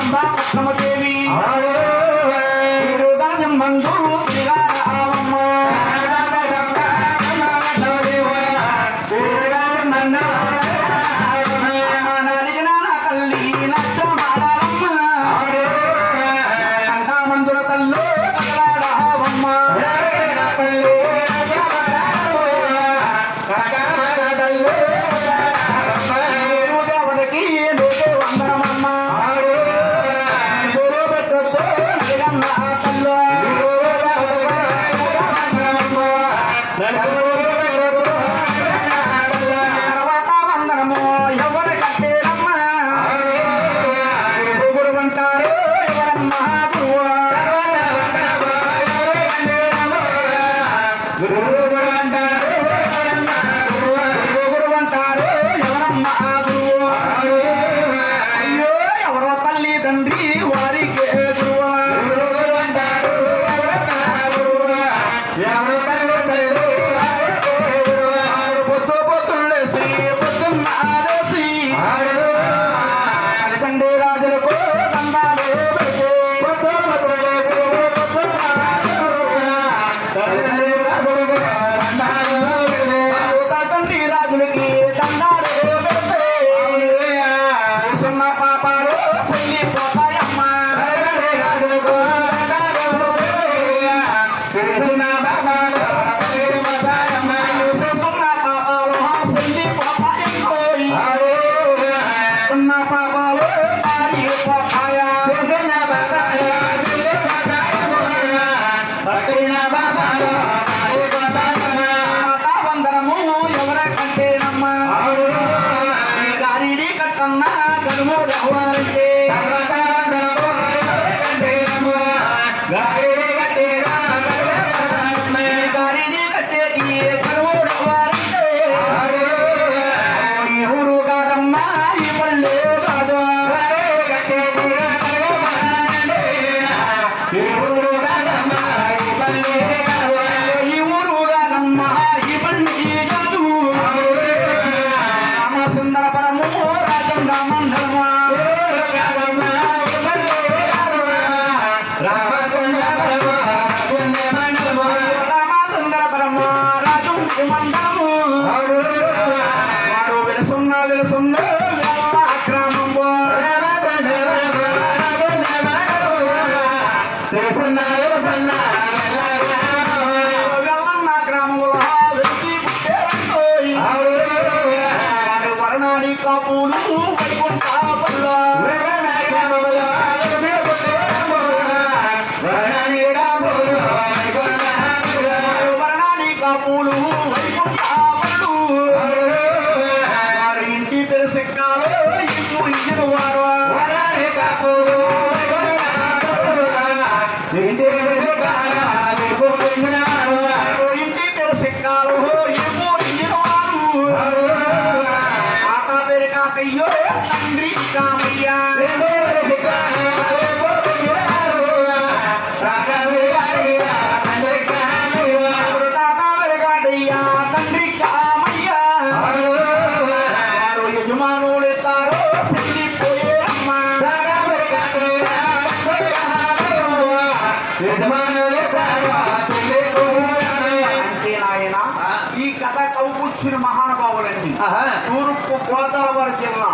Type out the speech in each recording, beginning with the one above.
రంభా పద్మదేవి రాజం మందు శ్రీరామమ్మ మహానుభావులండి. తూర్పు గోదావరి జిల్లా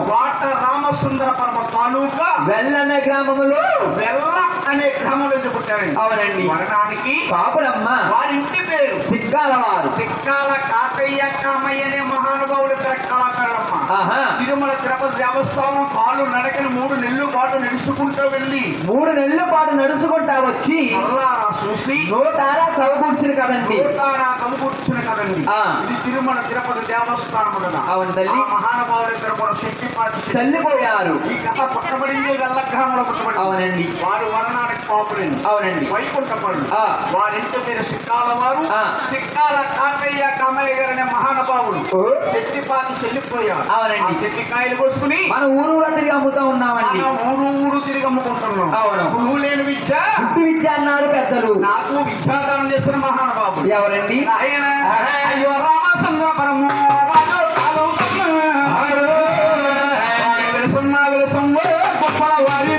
కోట రామసుందరపురం తాలూకా వెల్లన్న గ్రామములో వెల్ల అనే గ్రామంలో పుట్టారండి. అవునండి. మరణానికి పాపులమ్మ వారింటి పేరు సిక్కాల వారు. సిక్కాల కాటయ్య కామయ్య అనే మహానుభావుడు కళాకారులమ్మ. తిరుమల తిరుపతి దేవస్థానం కాలు నడకని 3 నెలలు పాటు నడుచుకుంటూ వెళ్ళి 3 నెలల పాటు నడుచుకుంటా వచ్చి అల్లారా చూసి నోటారా చదువుకూర్చుని కదండి. చదువుకూర్చుని కదండి. ఇది తిరుమల తిరుపతి దేవస్థానం కదా. అవును తల్లి. మహానుభావుడు ఇద్దరు కూడా శక్తిపాతి తల్లిపోయారు. ఈ కథ పుట్టబడింది వెల్ల గ్రామంలో పుట్టబడింది. అవునండి. వారు వరణానికి పాపులండి. అవునండి. వైకుంఠపరులు. వారింటి పేరు సిక్కాల వారు. సిక్కాల కాటయ్య కామయ్య గారు అనే మహానుభావుడు శక్తిపాతి చెల్లిపోయారు. అవునండి. చెట్టికాయలు కోసుకుని మన ఊరూరా తిరిగి అమ్ముతా ఉన్నామండి. ఊరు తిరిగి అమ్ముకుంటున్నాం. అవును. నువ్వు లేని విద్య గుడ్డి విద్య అన్నారు పెద్దలు. నాకు విద్యాదానం చేస్తున్న మహానుభావుడు ఎవరండి? ఆయన అయ్యో రామచంద్రపురము రాజు వెలుసున్నా వెలుసున్న గొప్ప వారి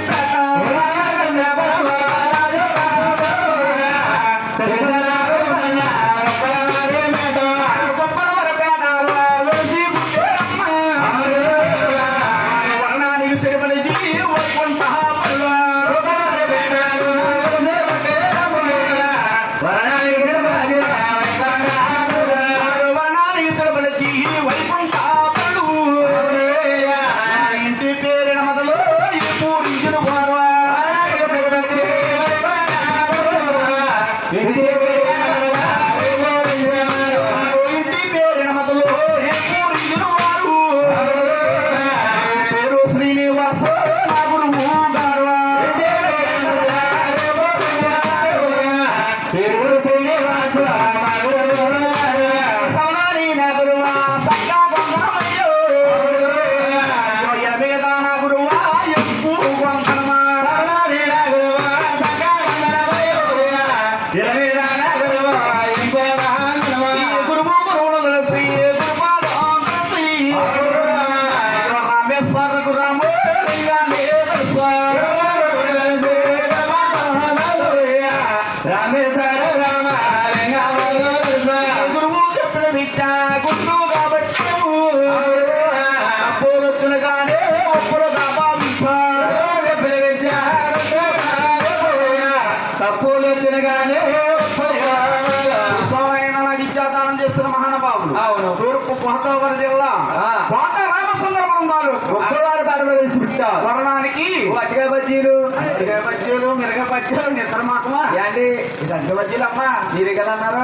తూర్పు గోదావరి జిల్లా ఆ. కోట రామసుందరపురం తాలూకు ఒక్కవారి పాటలు కలిసి పెట్టావు వరణానికి అటుగా బజ్జీలు అరటికాయ బజ్జీలు మిరగ బజ్జీలు నిద్ర మాకమా ఏంటి ఇది అడ్డు బజ్జీలు అమ్మా మీరు కదా అన్నారు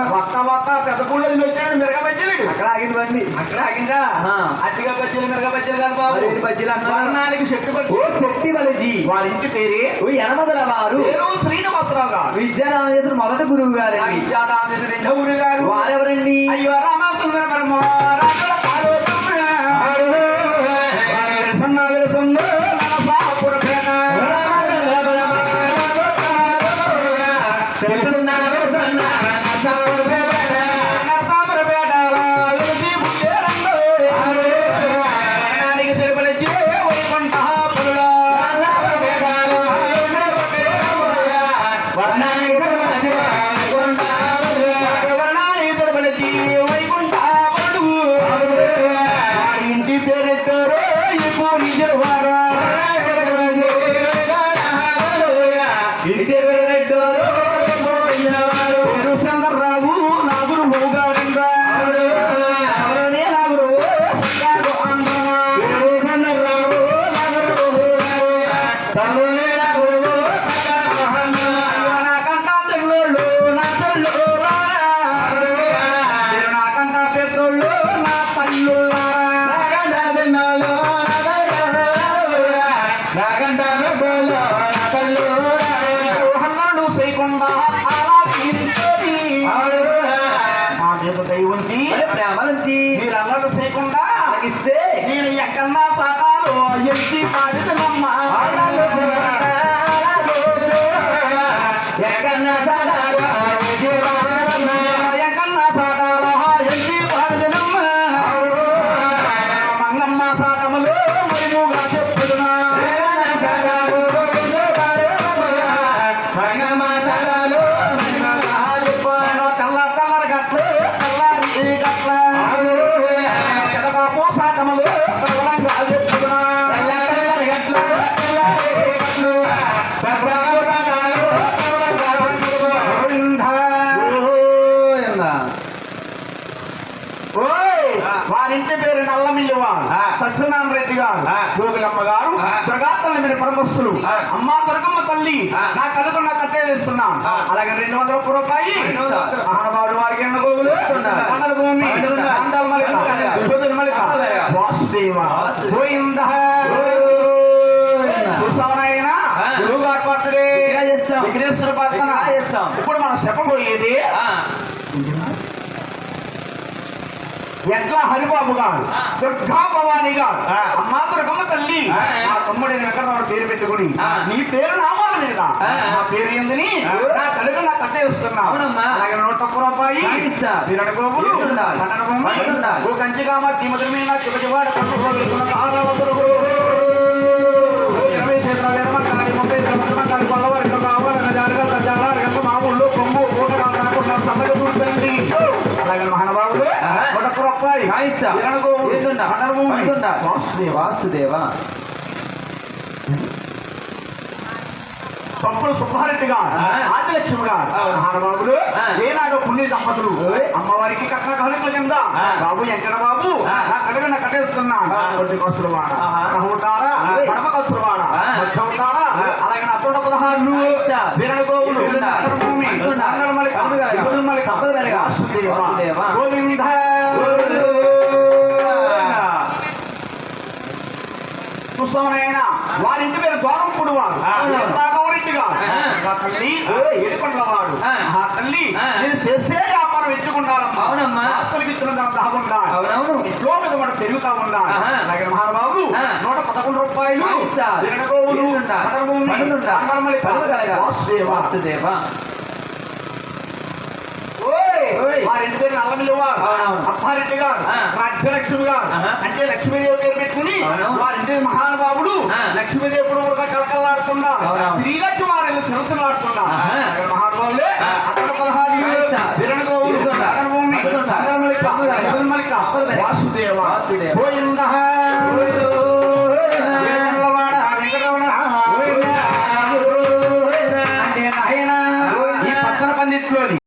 వత్త పెద్ద పూళ్ళు వచ్చాడు మిరగ బజ్జీలు అక్కడ ఆగింది బండి అక్కడ ఆగిందా ఆ. అట్టిగా బజ్జీలు మిరగ బజ్జీలు కాదు బాబు మరి ఏంటి బజ్జీలు అన్నారు? వరణానికి శక్తి ఓ బజ్జీ శక్తి బలజీ వారి ఇంటి పేరే ఓ యనమదల వారు పేరు శ్రీనివాసరావు గారు విద్యారామేశ్వర మొదటి గురువు ఆ గారండి విద్యాదానం చేసిన రెండో గురువు గారు వారెవరండి అయ్యో రామసుందరపురము రాజుల తాలూకమ్మ. సన్నాల సుందర నరసాపురమేన. నరసాపురపేటల వెలిసి పుట్టేరంగు. నానికి సిరిపలిచి వైకుంఠపురుల. వర్ణానికి సిరిపలిచి వైకుంఠపురుడు. వారి ఇంటి పేరెట్టారు ఇప్పుడు నిజవారా. పేరు చంద్రరావు నాగురు మోగారంగా. ఎవరనే నాగురు సంగారు అందమా. నాకంట చెల్లోళ్ళు నా చెల్లోళ్ళారా. మీరు నాకంట పెద్దోళ్ళు నా హల్లాడు చేయకుండా అలా తీరుతోని. మా మీద దయ ఉంచి ప్రేమ నుంచి మీరు అల్లడు చేయకుండా ఇస్తే నేను ఎక్కడన్నా సాటాలు ఎత్తి పాడినమ్మా. ఎక్కడన్నా సాటాలు ఎత్తి పాడినమ్మా. మంగమ్మ సాటములు మరిముగా చెప్పుదునా. తెల్లరి గట్లు తెల్లారి గట్ల తెలగాపు సాటములు ప్రబలంగా చెప్పుదునా. ఓయ్ వారింటి పేరు నల్లమిల్లి వారు సత్యనారాయణ రెడ్డి గారు జోగులమ్మ గారు దుర్గాతల్లి మీద పరమస్తులు అమ్మా దుర్గమ్మ తల్లి నా కలుగు నా కట్టే వేస్తున్నాను. అలాగే 200 రూపాయి మహానుభావుడు వారికి ఎన్న గోగులు మండల భూమి మండల మలిక విభూతుల మలిక వాసుదేవ గోవింద చూసామనైనా గురువు గారు బర్త్డే విఘ్నేశ్వర ప్రార్థన. ఇప్పుడు మనం చెప్పబోయేది ఎట్లా హరిబాబు గారు దుర్గా భవాని గారు అమ్మా దుర్గమ్మ తల్లి నా తమ్ముడిని వెంకటరావు పేరు పెట్టుకుని నీ పేరు నామాల మీద నా పేరు ఏందని నా కలుగు నా కట్టేస్తున్నా. అవునమ్మా. అలాగే 101 రూపాయి తిరణ గోపులు పట్టణ బొమ్మ ఓ కంచిగామ తిమతుల మీద చివచివాడ పట్టు గోపులు ఆరావతులు 20 క్షేత్రాలు 30 సంవత్సరాలు కొల్లవారి కావాలి జారగా జాలారు ఎంత మామూలు కొమ్ము ఊట కాకుండా సందగ చూడండి. అలాగే మహానుభావులు 101 రూపాయి తిరణ గోపులు పట్టణ భూమి వాసుదేవ పప్పులు సుబ్బారెడ్డి గారు ఆదిలక్ష్మి గారు మహానుభావులు ఏనాడు పుణ్య దంపతులు అమ్మవారికి కట్న కాలికల కింద బాబు వెంకట బాబు నా కడుగు నా కట్టేస్తున్నా. కొద్ది కసులు వాడ ఉంటారా పడమ కసులు వాడ మధ్య ఉంటారా. అలాగే నా 16 వీరణ గోవులు భూమి గోవింద చూస్తామనైనా వారి ఇంటి పేరు ద్వారంపుడు వారు రాఘవరెడ్డి గారు తల్లి ఏడుకొండల వాడు ఆ తల్లి నేను చేసే వ్యాపారం ఎంచుకుంటానమ్మా. అవునమ్మా. ఆస్తులకి ఇచ్చిన దాకుండా ఇంట్లో మీద మనం పెరుగుతా ఉన్నా. అలాగే మహానుభావులు 111 రూపాయలు తిరగోవులు వాసుదేవ వారింటి పేరు నల్లమిల్లి వారు అప్పారెడ్డి గారు రాజ్యలక్ష్మి గారు అంటే లక్ష్మీదేవి పేరు పెట్టుకుని వారింటి మహానుభావుడు లక్ష్మీదేవి కూడా కలకల్లాడుతున్నా శ్రీలక్ష్మి వారి చిరుసలాడుతున్నా. మహానుభావులే అక్కడ 16 విరణగోవులు వాసుదేవ గోవింద ఈ పచ్చన పందిట్లోని